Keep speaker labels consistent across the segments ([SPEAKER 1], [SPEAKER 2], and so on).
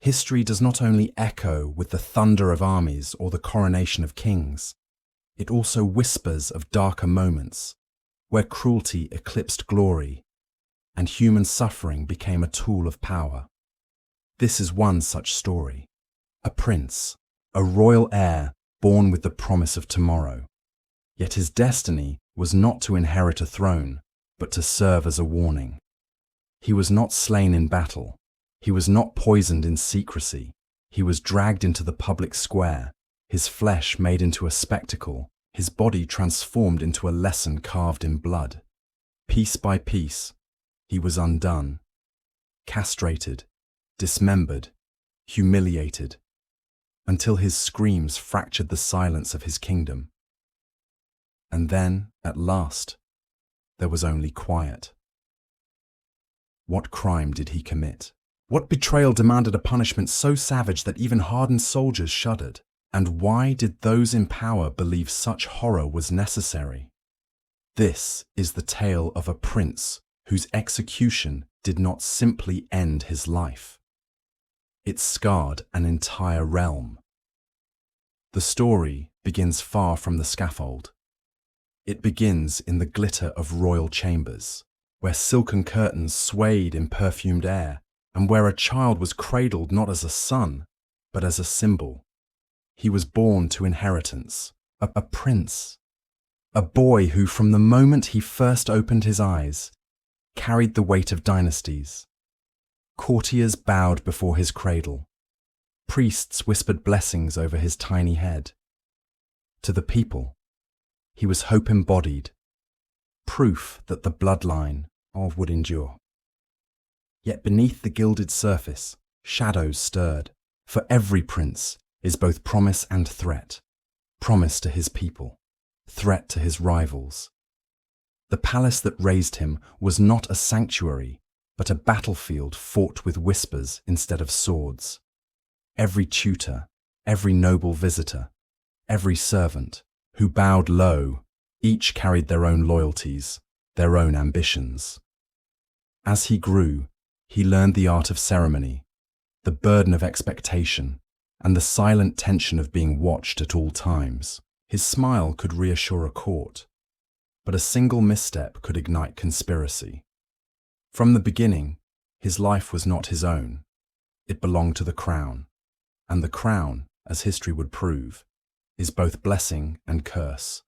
[SPEAKER 1] History does not only echo with the thunder of armies or the coronation of kings, it also whispers of darker moments, where cruelty eclipsed glory and human suffering became a tool of power. This is one such story. A prince, a royal heir born with the promise of tomorrow. Yet his destiny was not to inherit a throne, but to serve as a warning. He was not slain in battle. He was not poisoned in secrecy. He was dragged into the public square, his flesh made into a spectacle, his body transformed into a lesson carved in blood. Piece by piece, he was undone, castrated, dismembered, humiliated, until his screams fractured the silence of his kingdom. And then, at last, there was only quiet. What crime did he commit? What betrayal demanded a punishment so savage that even hardened soldiers shuddered? And why did those in power believe such horror was necessary? This is the tale of a prince whose execution did not simply end his life. It scarred an entire realm. The story begins far from the scaffold. It begins in the glitter of royal chambers, where silken curtains swayed in perfumed air, and where a child was cradled not as a son, but as a symbol. He was born to inheritance, a prince, a boy who, from the moment he first opened his eyes, carried the weight of dynasties. Courtiers bowed before his cradle. Priests whispered blessings over his tiny head. To the people, he was hope embodied, proof that the bloodline would endure. Yet beneath the gilded surface, shadows stirred, for every prince is both promise and threat. Promise to his people, threat to his rivals. The palace that raised him was not a sanctuary, but a battlefield fought with whispers instead of swords. Every tutor, every noble visitor, every servant who bowed low, each carried their own loyalties, their own ambitions. As he grew, he learned the art of ceremony, the burden of expectation, and the silent tension of being watched at all times. His smile could reassure a court, but a single misstep could ignite conspiracy. From the beginning, his life was not his own. It belonged to the crown, and the crown, as history would prove, is both blessing and curse.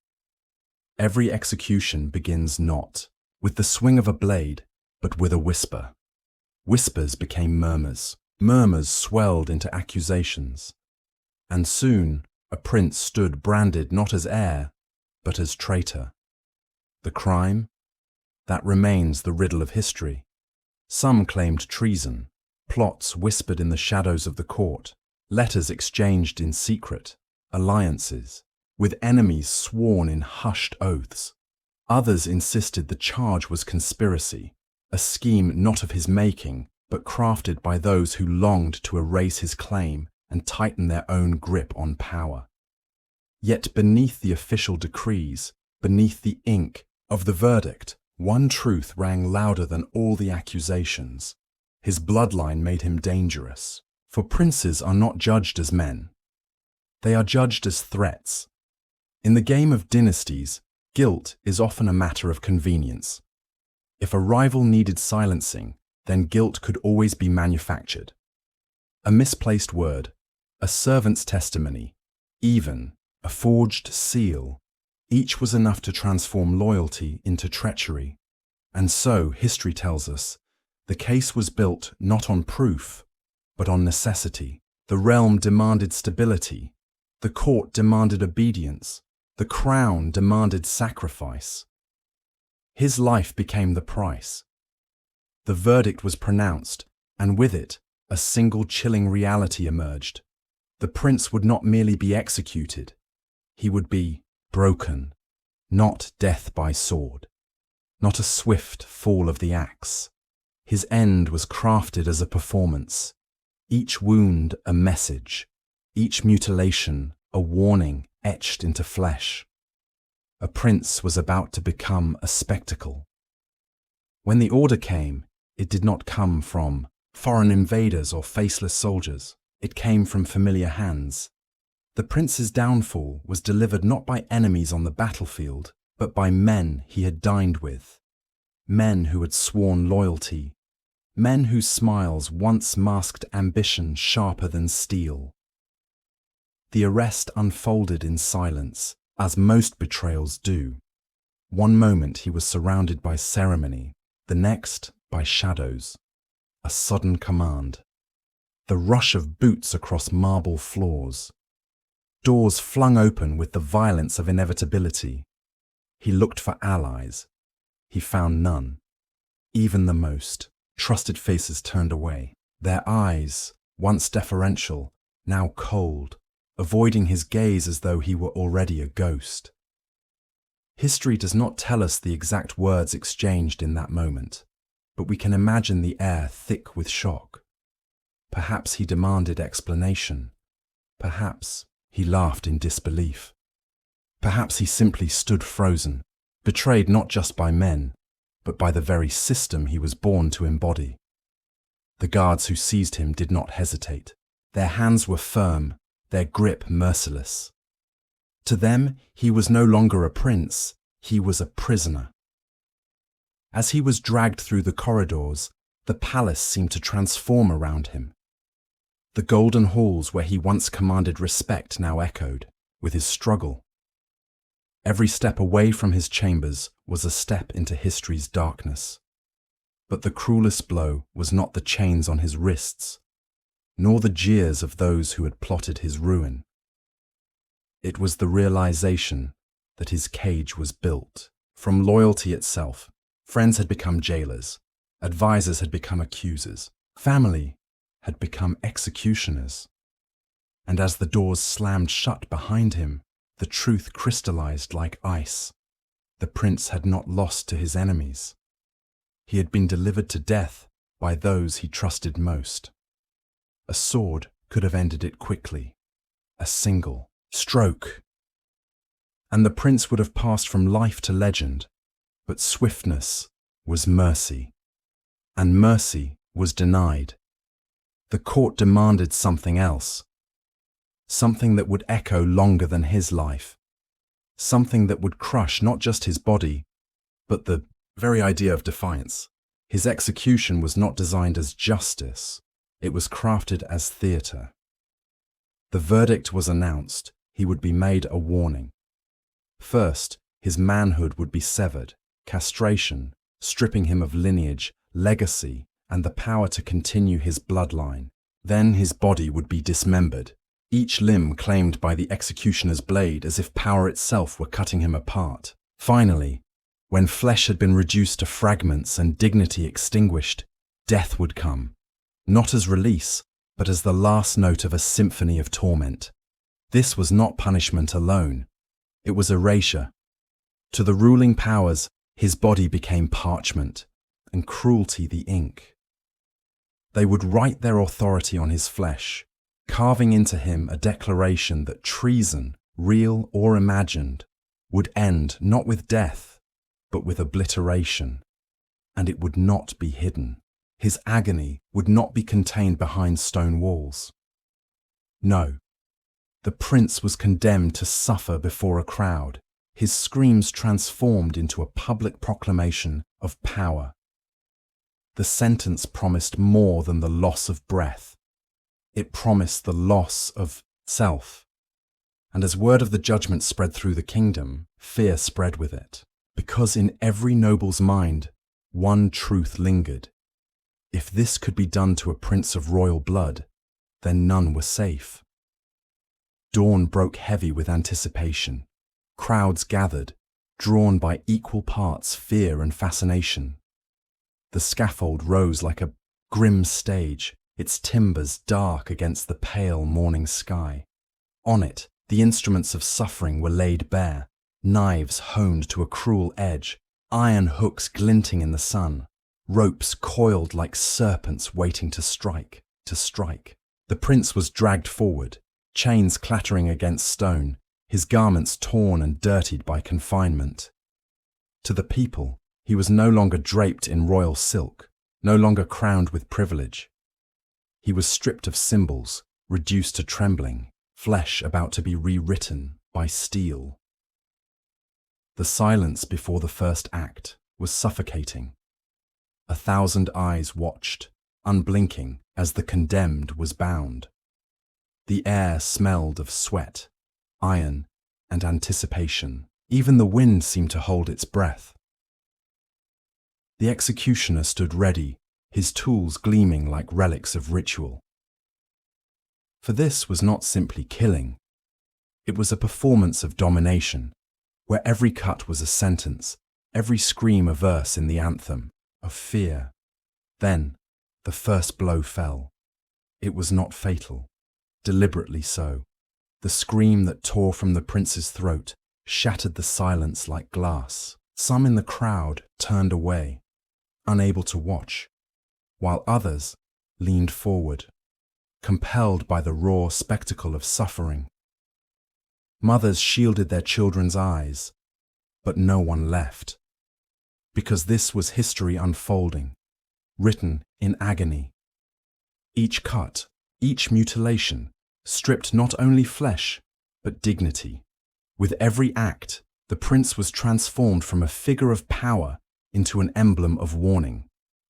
[SPEAKER 1] Every execution begins not with the swing of a blade, but with a whisper. Whispers became murmurs. Murmurs swelled into accusations. And soon, a prince stood branded not as heir, but as traitor. The crime? That remains the riddle of history. Some claimed treason, plots whispered in the shadows of the court, letters exchanged in secret, alliances, with enemies sworn in hushed oaths. Others insisted the charge was conspiracy, a scheme not of his making, but crafted by those who longed to erase his claim and tighten their own grip on power. Yet beneath the official decrees, beneath the ink of the verdict, one truth rang louder than all the accusations. His bloodline made him dangerous, for princes are not judged as men. They are judged as threats. In the game of dynasties, guilt is often a matter of convenience. If a rival needed silencing, then guilt could always be manufactured. A misplaced word, a servant's testimony, even a forged seal, each was enough to transform loyalty into treachery. And so, history tells us, the case was built not on proof, but on necessity. The realm demanded stability, the court demanded obedience, the crown demanded sacrifice. His life became the price. The verdict was pronounced, and with it, a single chilling reality emerged. The prince would not merely be executed, he would be broken, not death by sword, not a swift fall of the axe. His end was crafted as a performance, each wound a message, each mutilation a warning etched into flesh. A prince was about to become a spectacle. When the order came, it did not come from foreign invaders or faceless soldiers. It came from familiar hands. The prince's downfall was delivered not by enemies on the battlefield, but by men he had dined with, men who had sworn loyalty, men whose smiles once masked ambition sharper than steel. The arrest unfolded in silence, as most betrayals do. One moment he was surrounded by ceremony, the next by shadows. A sudden command. The rush of boots across marble floors. Doors flung open with the violence of inevitability. He looked for allies. He found none. Even the most trusted faces turned away, their eyes, once deferential, now cold, avoiding his gaze as though he were already a ghost. History does not tell us the exact words exchanged in that moment, but we can imagine the air thick with shock. Perhaps he demanded explanation. Perhaps he laughed in disbelief. Perhaps he simply stood frozen, betrayed not just by men, but by the very system he was born to embody. The guards who seized him did not hesitate. Their hands were firm, their grip merciless. To them, he was no longer a prince, he was a prisoner. As he was dragged through the corridors, the palace seemed to transform around him. The golden halls where he once commanded respect now echoed with his struggle. Every step away from his chambers was a step into history's darkness. But the cruelest blow was not the chains on his wrists, nor the jeers of those who had plotted his ruin. It was the realization that his cage was built. From loyalty itself, friends had become jailers, advisors had become accusers, family had become executioners. And as the doors slammed shut behind him, the truth crystallized like ice. The prince had not lost to his enemies. He had been delivered to death by those he trusted most. A sword could have ended it quickly, a single stroke. And the prince would have passed from life to legend, but swiftness was mercy, and mercy was denied. The court demanded something else, something that would echo longer than his life, something that would crush not just his body, but the very idea of defiance. His execution was not designed as justice, it was crafted as theatre. The verdict was announced, he would be made a warning. First, his manhood would be severed, castration, stripping him of lineage, legacy, and the power to continue his bloodline. Then his body would be dismembered, each limb claimed by the executioner's blade as if power itself were cutting him apart. Finally, when flesh had been reduced to fragments and dignity extinguished, death would come, not as release, but as the last note of a symphony of torment. This was not punishment alone, it was erasure. To the ruling powers, his body became parchment, and cruelty the ink. They would write their authority on his flesh, carving into him a declaration that treason, real or imagined, would end not with death, but with obliteration. And it would not be hidden. His agony would not be contained behind stone walls. No, the prince was condemned to suffer before a crowd, his screams transformed into a public proclamation of power. The sentence promised more than the loss of breath. It promised the loss of self. And as word of the judgment spread through the kingdom, fear spread with it, because in every noble's mind, one truth lingered. If this could be done to a prince of royal blood, then none were safe. Dawn broke heavy with anticipation. Crowds gathered, drawn by equal parts fear and fascination. The scaffold rose like a grim stage, its timbers dark against the pale morning sky. On it, the instruments of suffering were laid bare, knives honed to a cruel edge, iron hooks glinting in the sun, ropes coiled like serpents waiting to strike. The prince was dragged forward, chains clattering against stone, his garments torn and dirtied by confinement. To the people, he was no longer draped in royal silk, no longer crowned with privilege. He was stripped of symbols, reduced to trembling, flesh about to be rewritten by steel. The silence before the first act was suffocating. 1,000 eyes watched, unblinking, as the condemned was bound. The air smelled of sweat, iron, and anticipation. Even the wind seemed to hold its breath. The executioner stood ready, his tools gleaming like relics of ritual. For this was not simply killing. It was a performance of domination, where every cut was a sentence, every scream a verse in the anthem of fear. Then, the first blow fell. It was not fatal, deliberately so. The scream that tore from the prince's throat shattered the silence like glass. Some in the crowd turned away, unable to watch, while others leaned forward, compelled by the raw spectacle of suffering. Mothers shielded their children's eyes, but no one left, because this was history unfolding, written in agony. Each cut, each mutilation, stripped not only flesh, but dignity. With every act, the prince was transformed from a figure of power into an emblem of warning.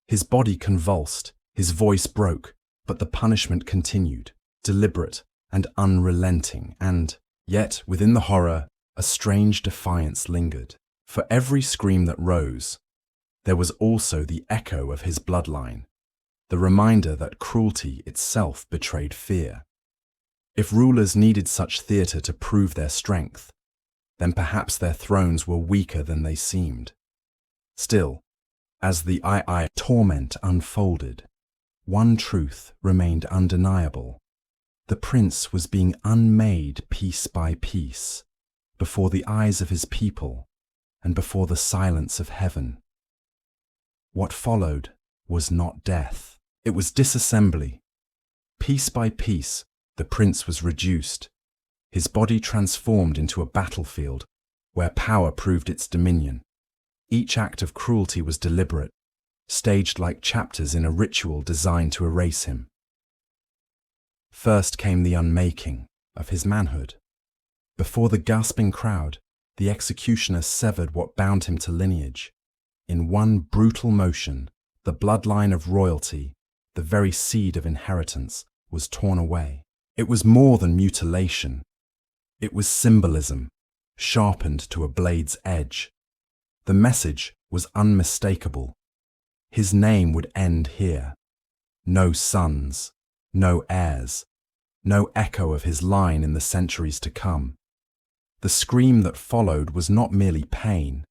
[SPEAKER 1] His body convulsed, his voice broke, but the punishment continued, deliberate and unrelenting, and yet within the horror, a strange defiance lingered. For every scream that rose, there was also the echo of his bloodline, the reminder that cruelty itself betrayed fear. If rulers needed such theatre to prove their strength, then perhaps their thrones were weaker than they seemed. Still, as the torment unfolded, one truth remained undeniable. The prince was being unmade piece by piece, before the eyes of his people and before the silence of heaven. What followed was not death, it was disassembly. Piece by piece, the prince was reduced, his body transformed into a battlefield where power proved its dominion. Each act of cruelty was deliberate, staged like chapters in a ritual designed to erase him. First came the unmaking of his manhood. Before the gasping crowd, the executioner severed what bound him to lineage. In one brutal motion, the bloodline of royalty, the very seed of inheritance, was torn away. It was more than mutilation. It was symbolism, sharpened to a blade's edge. The message was unmistakable. His name would end here. No sons, no heirs, no echo of his line in the centuries to come. The scream that followed was not merely pain.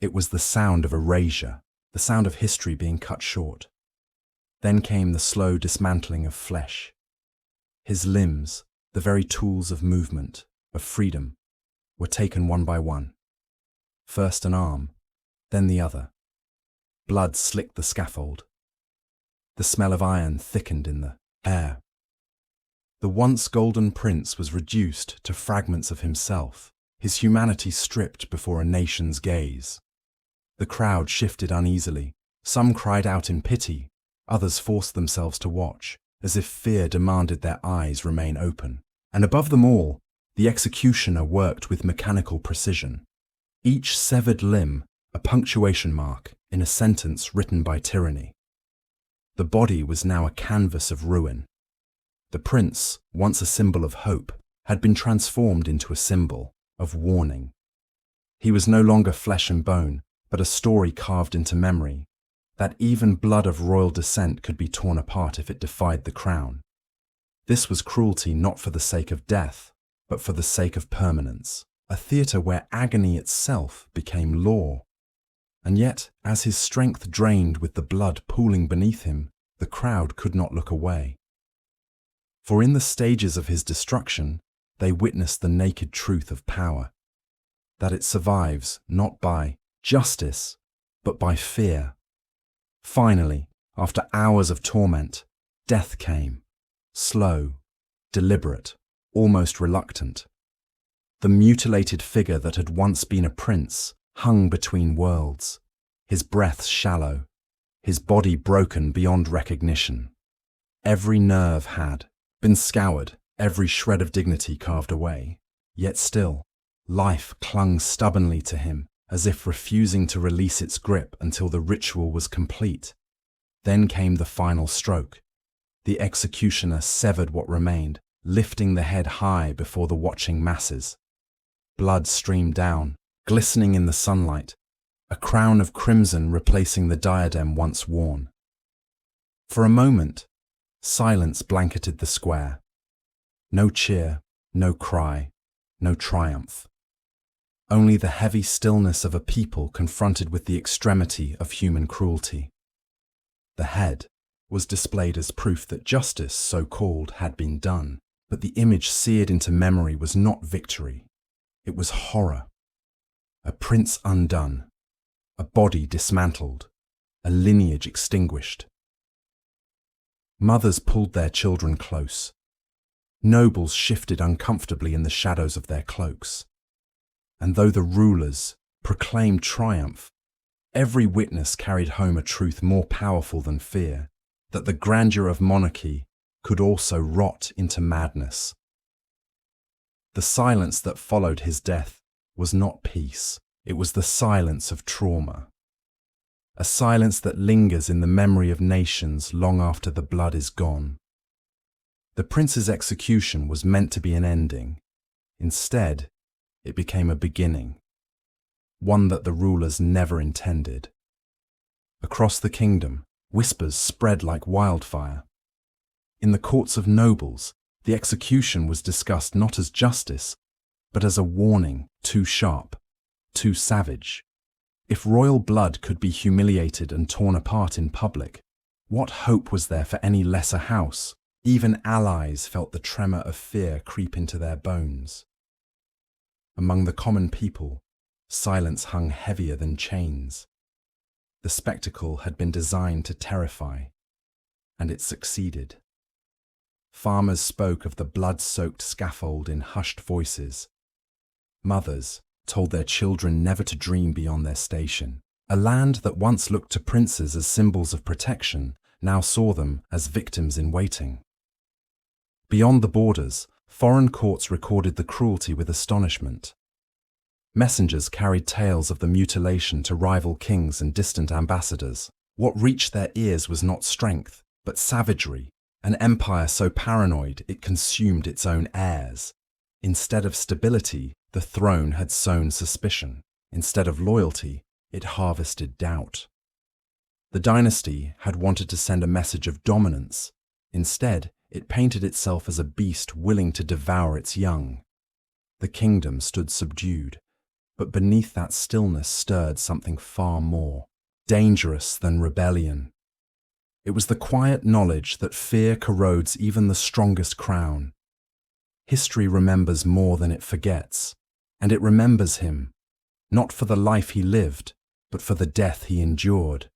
[SPEAKER 1] It was the sound of erasure, the sound of history being cut short. Then came the slow dismantling of flesh. His limbs, the very tools of movement, of freedom, were taken one by one. First an arm, then the other. Blood slicked the scaffold. The smell of iron thickened in the air. The once golden prince was reduced to fragments of himself, his humanity stripped before a nation's gaze. The crowd shifted uneasily. Some cried out in pity, others forced themselves to watch, as if fear demanded their eyes remain open. And above them all, the executioner worked with mechanical precision. Each severed limb, a punctuation mark in a sentence written by tyranny. The body was now a canvas of ruin. The prince, once a symbol of hope, had been transformed into a symbol of warning. He was no longer flesh and bone, but a story carved into memory, that even blood of royal descent could be torn apart if it defied the crown. This was cruelty not for the sake of death, but for the sake of permanence, a theatre where agony itself became law. And yet, as his strength drained with the blood pooling beneath him, the crowd could not look away. For in the stages of his destruction, they witnessed the naked truth of power, that it survives not by justice, but by fear. Finally, after hours of torment, death came, slow, deliberate, almost reluctant. The mutilated figure that had once been a prince hung between worlds, his breath shallow, his body broken beyond recognition. Every nerve had been scoured, every shred of dignity carved away. Yet still, life clung stubbornly to him, as if refusing to release its grip until the ritual was complete. Then came the final stroke. The executioner severed what remained, lifting the head high before the watching masses. Blood streamed down, glistening in the sunlight, a crown of crimson replacing the diadem once worn. For a moment, silence blanketed the square. No cheer, no cry, no triumph. Only the heavy stillness of a people confronted with the extremity of human cruelty. The head was displayed as proof that justice, so called, had been done, but the image seared into memory was not victory. It was horror. A prince undone, a body dismantled, a lineage extinguished. Mothers pulled their children close. Nobles shifted uncomfortably in the shadows of their cloaks. And though the rulers proclaimed triumph, every witness carried home a truth more powerful than fear, that the grandeur of monarchy could also rot into madness. The silence that followed his death was not peace, it was the silence of trauma. A silence that lingers in the memory of nations long after the blood is gone. The prince's execution was meant to be an ending. Instead, it became a beginning, one that the rulers never intended. Across the kingdom, whispers spread like wildfire. In the courts of nobles, the execution was discussed not as justice, but as a warning, too sharp, too savage. If royal blood could be humiliated and torn apart in public, what hope was there for any lesser house? Even allies felt the tremor of fear creep into their bones. Among the common people, silence hung heavier than chains. The spectacle had been designed to terrify, and it succeeded. Farmers spoke of the blood-soaked scaffold in hushed voices. Mothers told their children never to dream beyond their station. A land that once looked to princes as symbols of protection now saw them as victims in waiting. Beyond the borders, foreign courts recorded the cruelty with astonishment. Messengers carried tales of the mutilation to rival kings and distant ambassadors. What reached their ears was not strength, but savagery, an empire so paranoid it consumed its own heirs. Instead of stability, the throne had sown suspicion. Instead of loyalty, it harvested doubt. The dynasty had wanted to send a message of dominance. Instead, it painted itself as a beast willing to devour its young. The kingdom stood subdued, but beneath that stillness stirred something far more dangerous than rebellion. It was the quiet knowledge that fear corrodes even the strongest crown. History remembers more than it forgets, and it remembers him, not for the life he lived, but for the death he endured.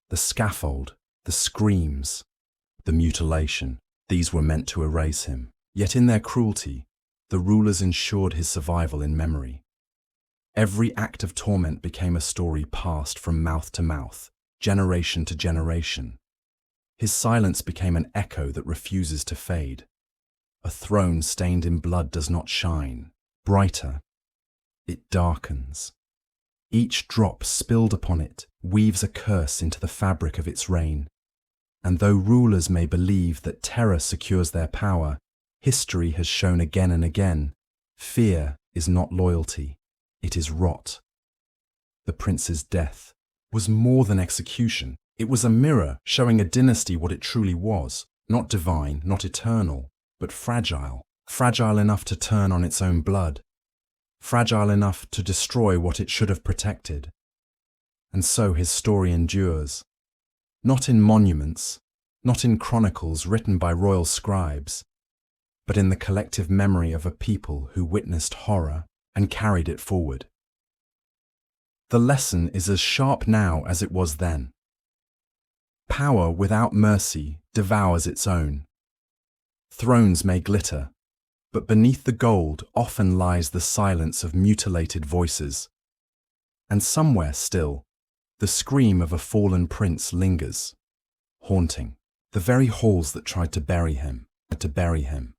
[SPEAKER 1] The scaffold, the screams, the mutilation, these were meant to erase him. Yet in their cruelty, the rulers ensured his survival in memory. Every act of torment became a story passed from mouth to mouth, generation to generation. His silence became an echo that refuses to fade. A throne stained in blood does not shine brighter, it darkens. Each drop spilled upon it weaves a curse into the fabric of its reign. And though rulers may believe that terror secures their power, history has shown again and again, fear is not loyalty, it is rot. The prince's death was more than execution. It was a mirror showing a dynasty what it truly was, not divine, not eternal, but fragile. Fragile enough to turn on its own blood. Fragile enough to destroy what it should have protected. And so his story endures. Not in monuments, not in chronicles written by royal scribes, but in the collective memory of a people who witnessed horror and carried it forward. The lesson is as sharp now as it was then. Power without mercy devours its own. Thrones may glitter, but beneath the gold often lies the silence of mutilated voices. And somewhere still, the scream of a fallen prince lingers, haunting. The very halls that tried to bury him,